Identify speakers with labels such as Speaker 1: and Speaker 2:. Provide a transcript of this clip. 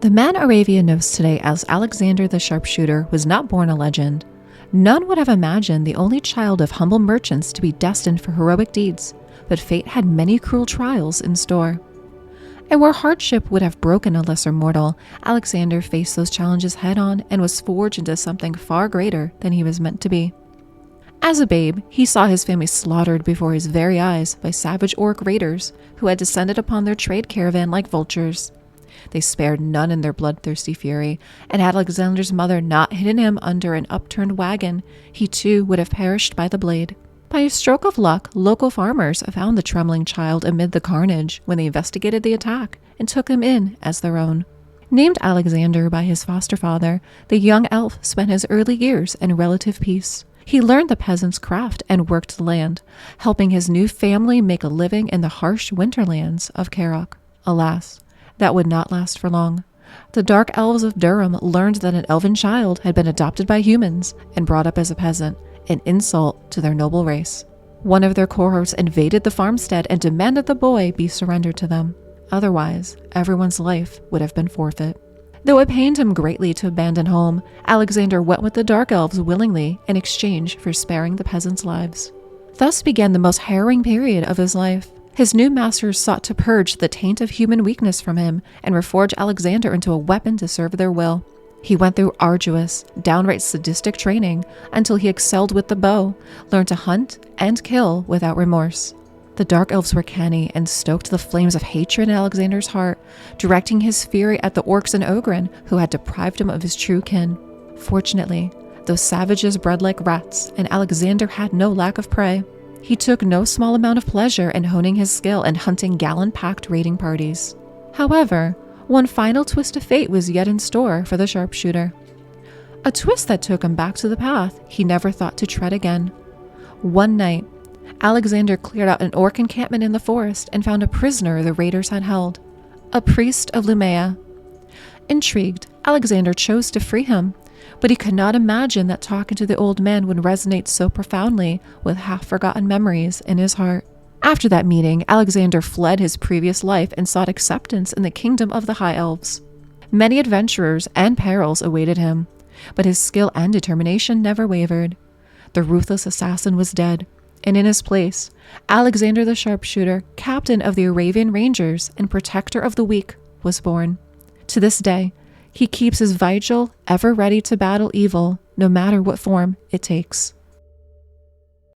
Speaker 1: The man Arabia knows today as Aleksandr the Sharpshooter was not born a legend. None would have imagined the only child of humble merchants to be destined for heroic deeds, but fate had many cruel trials in store. And where hardship would have broken a lesser mortal, Aleksandr faced those challenges head-on and was forged into something far greater than he was meant to be. As a babe, he saw his family slaughtered before his very eyes by savage orc raiders who had descended upon their trade caravan like vultures. They spared none in their bloodthirsty fury, and had Alexander's mother not hidden him under an upturned wagon, he too would have perished by the blade. By a stroke of luck, local farmers found the trembling child amid the carnage when they investigated the attack and took him in as their own. Named Aleksandr by his foster father, the young elf spent his early years in relative peace. He learned the peasant's craft and worked the land, helping his new family make a living in the harsh winterlands of Ark. Alas, that would not last for long. The dark elves of Durham learned that an elven child had been adopted by humans and brought up as a peasant, an insult to their noble race. One of their cohorts invaded the farmstead and demanded the boy be surrendered to them. Otherwise, everyone's life would have been forfeit. Though it pained him greatly to abandon home, Aleksandr went with the dark elves willingly in exchange for sparing the peasants' lives. Thus began the most harrowing period of his life. His new masters sought to purge the taint of human weakness from him and reforge Aleksandr into a weapon to serve their will. He went through arduous, downright sadistic training until he excelled with the bow, learned to hunt and kill without remorse. The dark elves were canny and stoked the flames of hatred in Alexander's heart, directing his fury at the orcs and ogren who had deprived him of his true kin. Fortunately, those savages bred like rats, and Aleksandr had no lack of prey. He took no small amount of pleasure in honing his skill and hunting gallon-packed raiding parties. However, one final twist of fate was yet in store for the sharpshooter. A twist that took him back to the path he never thought to tread again. One night, Aleksandr cleared out an orc encampment in the forest and found a prisoner the raiders had held, a priest of Lumea. Intrigued, Aleksandr chose to free him, but he could not imagine that talking to the old man would resonate so profoundly with half-forgotten memories in his heart. After that meeting, Aleksandr fled his previous life and sought acceptance in the kingdom of the High Elves. Many adventurers and perils awaited him, but his skill and determination never wavered. The ruthless assassin was dead, and in his place, Aleksandr the Sharpshooter, captain of the Arabian Rangers and protector of the weak, was born. To this day, he keeps his vigil, ever ready to battle evil, no matter what form it takes.